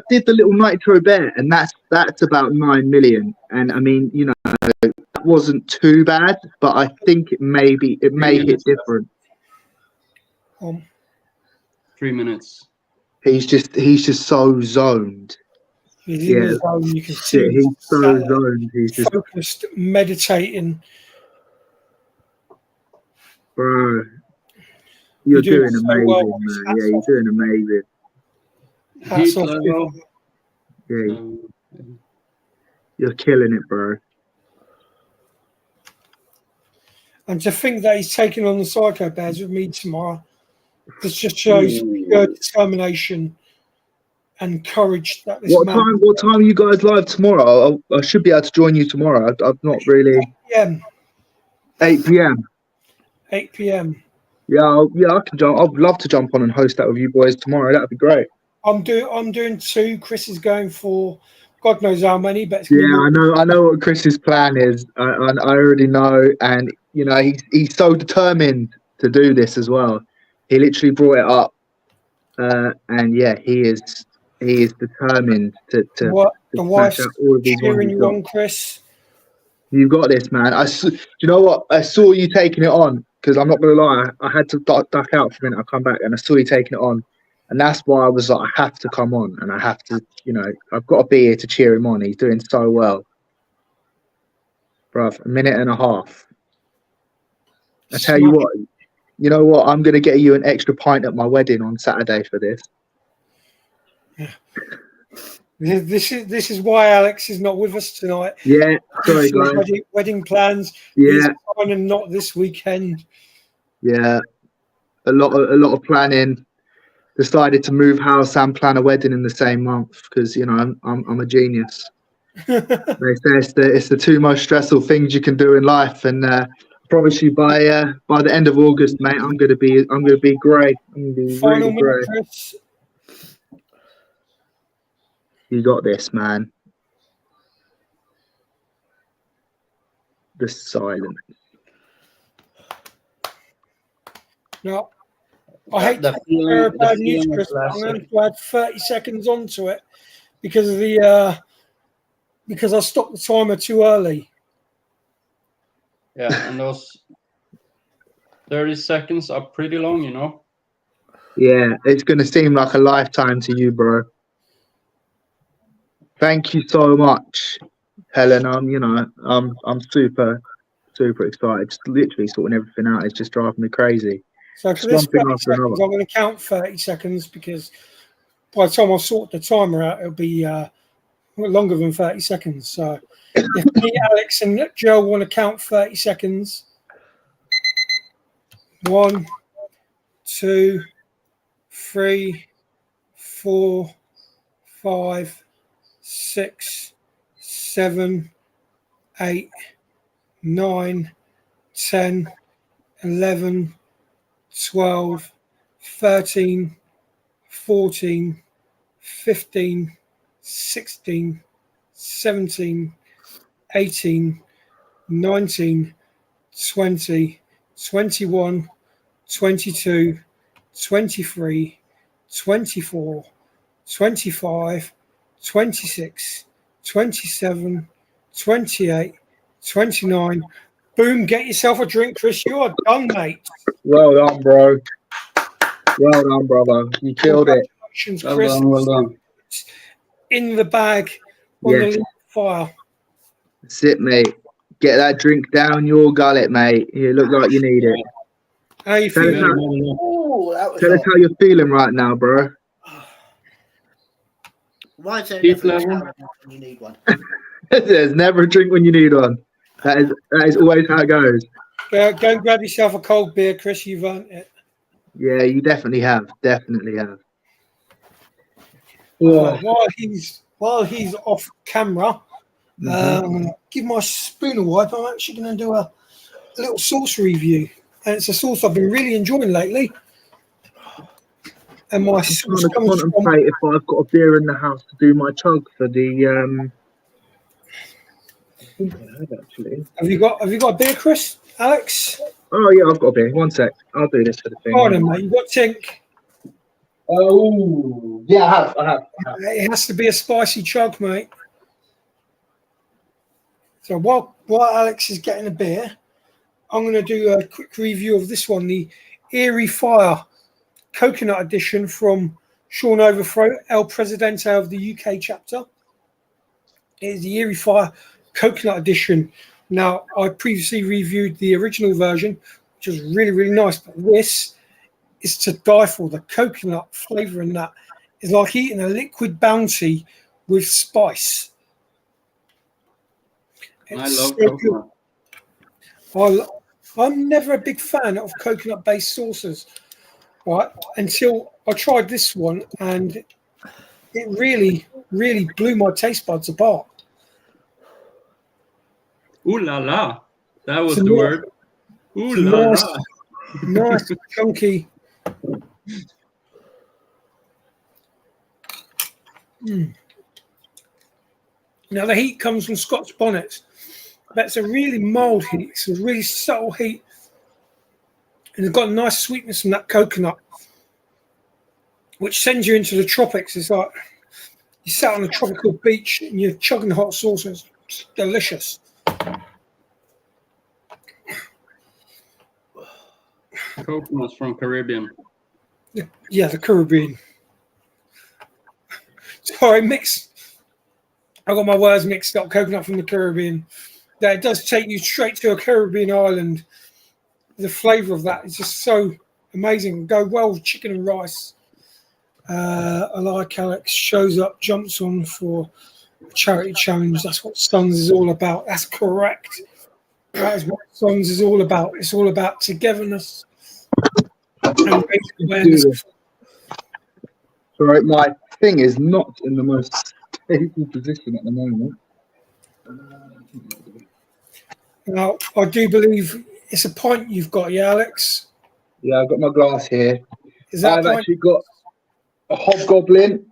did the little Nitro Bear, and that's about 9 million. And I mean, that wasn't too bad, but I think it may hit different. 3 minutes. He's just so zoned. He's in the zone. You can see Shit, he's so sat there, zoned. He's just, focused, meditating. bro. You're doing doing so well, amazing, boys. man. Yeah, you're doing amazing. Hats Heat off. level. Yeah, you're killing it, bro. And to think that he's taking on the Psycho Bears with me tomorrow, this just shows pure determination and courage that this man. What time are you guys live tomorrow? I should be able to join you tomorrow. I've not really. 8 p.m. 8 p.m. Yeah, I can jump. I'd love to jump on and host that with you boys tomorrow. That'd be great. I'm doing 2. Chris is going for God knows how many, but it's Yeah, gonna be I know what Chris's plan is. I already know, and you know he's so determined to do this as well. He literally brought it up, and yeah, he is determined to what the smash wife's out all of these ones cheering he's you got. on, Chris. You've got this, man. Do you know what? I saw you taking it on because I'm not gonna lie. I had to duck out for a minute. I come back and I saw you taking it on, and that's why I was like, I have to come on and I have to, you know, I've got to be here to cheer him on. He's doing so well, bruv. 1.5 minutes. I tell you what. You know what? I'm gonna get you an extra pint at my wedding on Saturday for this. This is why Alex is not with us tonight. Yeah, sorry guys. Wedding plans. Yeah, He's trying to not this weekend. yeah. A lot of planning. Decided to move house and plan a wedding in the same month because you know I'm a genius. They say it's the 2 most stressful things you can do in life, and I promise you by the end of August, mate, I'm gonna be great. I'm gonna be Final really minute, great. Chris. You got this, man. The silence. No, I hate The to feeling- bear the bad news, feeling Chris, is but I'm less- going to add 30 seconds onto it because of the because I stopped the timer too early. Yeah, and those 30 seconds are pretty long, you know. Yeah, it's gonna seem like a lifetime to you, bro. Thank you so much, Helen. I'm super excited. Just literally sorting everything out. It's just driving me crazy. So Just for this one thing 30 after seconds, another. I'm going to count 30 seconds because by the time I sort the timer out, it'll be longer than 30 seconds. So if me, Alex, and Joe want to count 30 seconds, 1, 2, 3, 4, 5, 6, 7, 8, 9, 10, 11, 12, 13, 14, 15, 16, 17, 18, 19, 20, 21, 22, 23, 24, 25, 26, 27, 28, 29. Boom, get yourself a drink, Chris. You are done, mate. Well done, bro. Well done, brother. You killed it. Congratulations, Well Chris. done, well done. In the bag on the Yes. lead fire. That's it, mate. Get that drink down your gullet, mate. You look like you need it. How you Tell us feeling? how, Oh, that was tell us hot. how you're feeling right now, bro. Why is there Heat never a level. shower when you need one? There's never a drink when you need one. That is always how it goes. Go and grab yourself a cold beer, Chris. You've earned it. Yeah, you definitely have. Definitely have. While he's off camera, I'm going to give my spoon a wipe. I'm actually going to do a little sauce review, and it's a sauce I've been really enjoying lately. And my I'm sauce trying to comes from. contemplate if I've got a beer in the house to do my chug for the. I think I have actually. Have you got a beer, Chris? Alex? Oh yeah, I've got a beer. One sec. I'll do this for the thing. Go on, then, mate. You got Tink. Oh yeah, I have. It has to be a spicy chug, mate. So while Alex is getting a beer, I'm going to do a quick review of this one, the Eerie Fire Coconut Edition from Sean Overthrow, El Presidente of the UK chapter. is the Eerie Fire Coconut Edition. Now, I previously reviewed the original version, which was really, really nice, but this is to die for. The coconut flavour in that is like eating a liquid bounty with spice. I It's love so coconut. good. I'm never a big fan of coconut-based sauces, right? Until I tried this one, and it really, really blew my taste buds apart. Ooh la la. That was It's a the nice, word. Ooh it's a la nice, la. nice, chunky. Now the heat comes from Scotch bonnets. That's a really mild heat. It's a really subtle heat, and it's got a nice sweetness from that coconut, which sends you into the tropics. It's like you sat on a tropical beach and you're chugging hot sauces. It's delicious. Coconuts from Caribbean. Yeah, the Caribbean. Sorry, mixed. I got my words mixed up. Coconut from the Caribbean. That it does take you straight to a Caribbean island. The flavour of that is just so amazing. Go well with chicken and rice. I like Alex shows up, jumps on for a charity challenge. That's what Sons is all about. That's correct. That is what Sons is all about. It's all about togetherness and raising awareness. Sorry, my thing is not in the most stable position at the moment. Now, I do believe it's a pint you've got, yeah, Alex? Yeah, I've got my glass here. Is that I've a pint? actually got a hobgoblin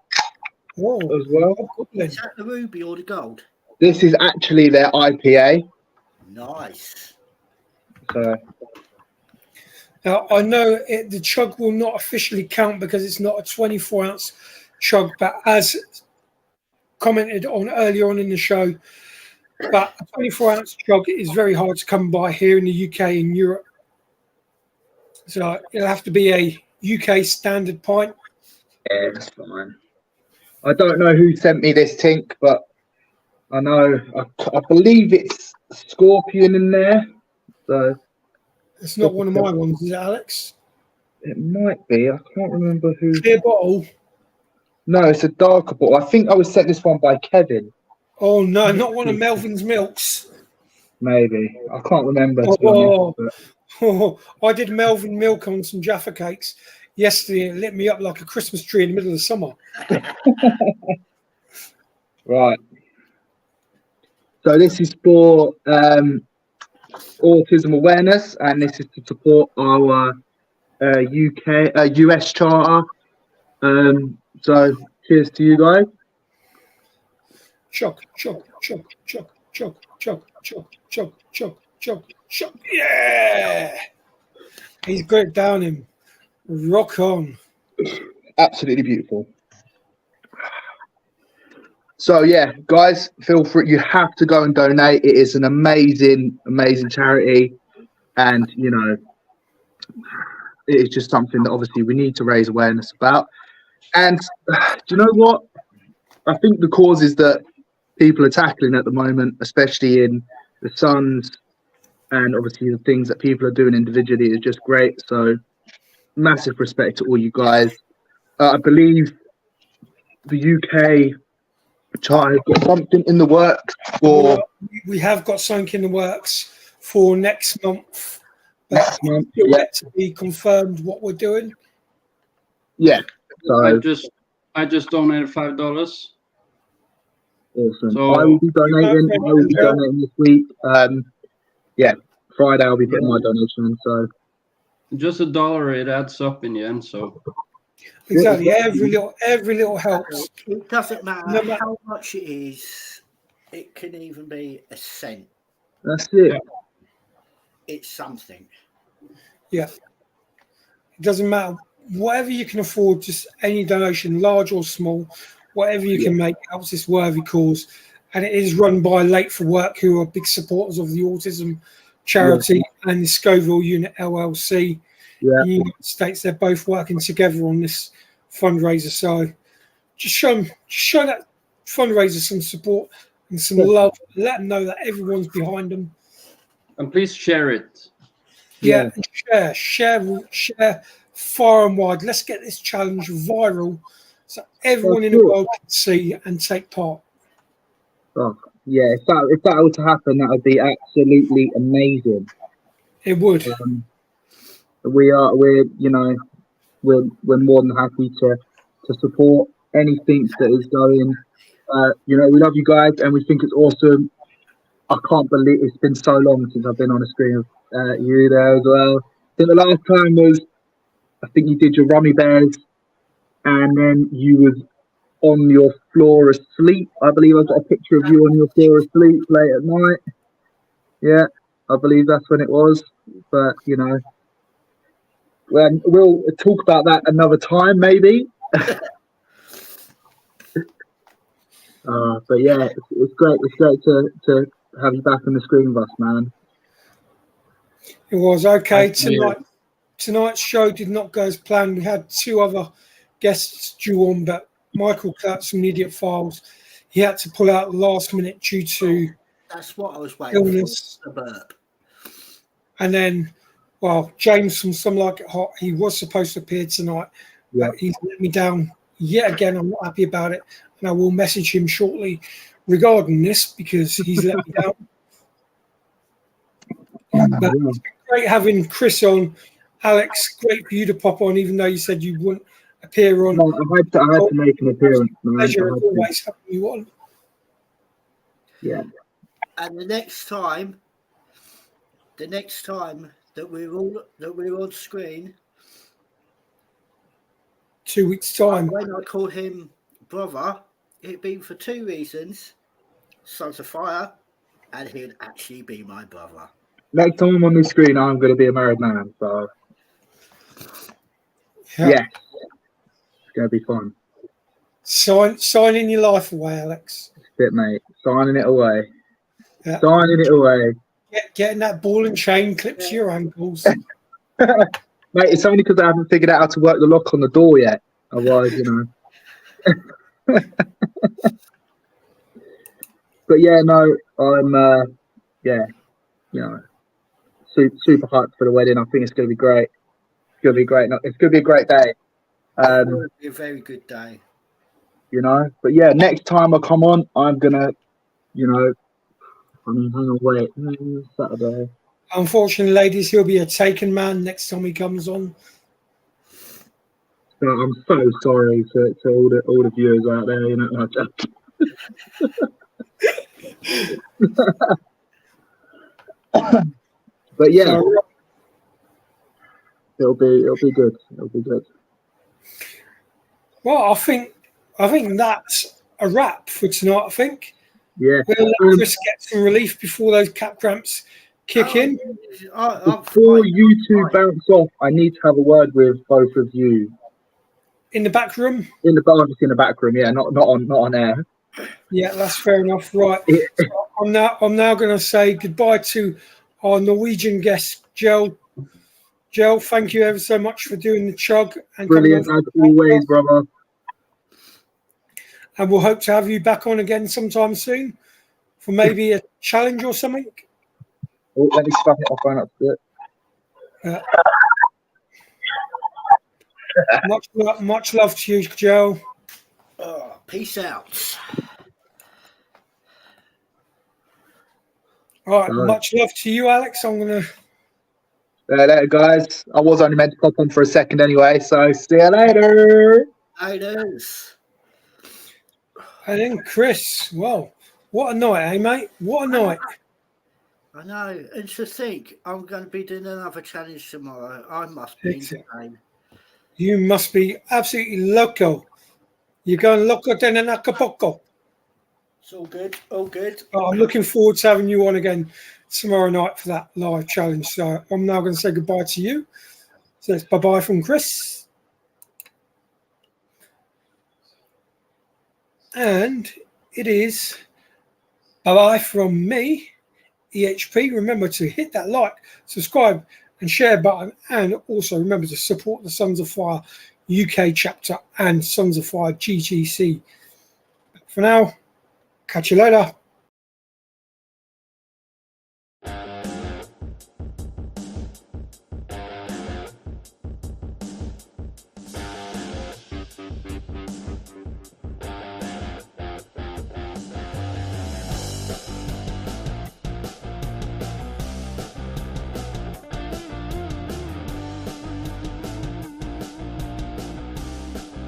Oh, as well. Is that the ruby or the gold? This is actually their IPA. Nice. So Now, I know the chug will not officially count because it's not a 24-ounce chug, but as commented on earlier on in the show, but a 24-ounce chug is very hard to come by here in the UK and Europe. So it'll have to be a UK standard pint. yeah, that's fine. I don't know who sent me this tink, but I know I believe it's Scorpion in there. So It's not one of my ones, is it, Alex? it might be. I can't remember who. Clear bottle. No, it's a darker bottle. I think I was sent this one by Kevin. Oh, no, not one of Melvin's milks. Maybe. I can't remember. To be Oh, honest, oh, I did Melvin milk on some Jaffa cakes yesterday. It lit me up like a Christmas tree in the middle of the summer. right. So this is for autism awareness, and this is to support our US charter. So cheers to you guys. Chug, chug, chug, chug, chug, chug, chug, chug, chug, chug, chug. Yeah! He's great down him. Rock on. Absolutely beautiful. So yeah, guys, feel free. You have to go and donate. It is an amazing, amazing charity, and you know, it is just something that obviously we need to raise awareness about. And do you know what? I think the causes that people are tackling at the moment, especially in the Suns, and obviously the things that people are doing individually, is just great. So massive respect to all you guys. I believe the UK charter has got something in the works for Well, we have got something in the works for next month. next month. Still Yeah, yet to be confirmed what we're doing. yeah. So I just donated $5. awesome. So I will be donating this week. Yeah, Friday I'll be putting my donation in. So just $1, it adds up in the end. So Exactly. Every little helps. It doesn't matter No matter- how much it is. It can even be a cent. that's it. Yeah. It's something. Yeah. It doesn't matter. Whatever you can afford, just any donation, large or small, whatever you can make helps this worthy cause. And it is run by Late for Work, who are big supporters of the autism charity and the Scoville Unit LLC Yeah. in the United States. They're both working together on this fundraiser. So just show that fundraiser some support and some love. Let them know that everyone's behind them. And please share it. Yeah, and share far and wide. Let's get this challenge viral so everyone in the world can see and take part. Oh, yeah, if that were to happen, that would be absolutely amazing. It would. We're more than happy to support anything that is going. We love you guys and we think it's awesome. I can't believe it's been so long since I've been on a screen of you there as well. I think the last time was, I think you did your Rummy Bears, and then you was on your floor asleep. I believe I've got a picture of you on your floor asleep late at night. Yeah, I believe that's when it was. But we'll talk about that another time, maybe. But yeah, it's great. It's great to have you back on the screen with us, man. It was okay. Tonight's show did not go as planned. We had 2 other guests due on, but Michael cut some idiot files. He had to pull out last minute due to That's what I was waiting illness. for. The burp. And then, well, James from Some Like It Hot, he was supposed to appear tonight, but he's let me down yet again. I'm not happy about it, and I will message him shortly regarding this because he's let me down. But it's been great having Chris on. Alex, great for you to pop on, even though you said you wouldn't appear on. No, I had to make an appearance, man. Pleasure of always having you on. Yeah. And the next time that we're on screen, 2 weeks' time. when I call him brother, it'd be for 2 reasons: Sons of Fire, and he'd actually be my brother. Next time I'm on the screen, I'm going to be a married man. So yeah, it's going to be fun. Signing your life away, Alex. That's it, mate. Signing it away. Yeah. Signing it away. Getting that ball and chain clips to your ankles. Mate, it's only because I haven't figured out how to work the lock on the door yet. Otherwise, But yeah, no, I'm super hyped for the wedding. I think it's going to be great. It's going to be great. It's going to be a great day. It'll be a very good day. But yeah, next time I come on, I'm gonna, hang on, wait, Saturday. Unfortunately, ladies, he'll be a taken man next time he comes on. So I'm so sorry to all the viewers out there. But yeah, So, it'll be good. It'll be good. well, I think that's a wrap for tonight. I think. Yeah. We'll let Chris get some relief before those cap cramps kick in. Before you two bounce off, I need to have a word with both of you. In the back room? In the back room, yeah, not on air. Yeah, that's fair enough. Right. So I'm now going to say goodbye to our Norwegian guest, Joe. Joe, thank you ever so much for doing the chug. And brilliant, as always, brother. And we'll hope to have you back on again sometime soon for maybe a challenge or something. Oh, let me stop it. I'll find out it. Much love to you, Joe. Peace out. All right, much love to you, Alex. I'm going to... Later, guys. I was only meant to pop on for a second anyway, so see you later. Laters. And then Chris, well, what a night, eh, mate? What a night. I know. And to think, I'm going to be doing another challenge tomorrow. I must be insane. You must be absolutely loco. You're going loco than an Acapulco. It's all good. All good. I'm looking forward to having you on again tomorrow night for that live challenge. So I'm now going to say goodbye to you. So it's bye-bye from Chris. And it is bye-bye from me, E.H.P. Remember to hit that like, subscribe and share button. And also remember to support the Sons of Fire UK chapter and Sons of Fire GTC. For now, catch you later.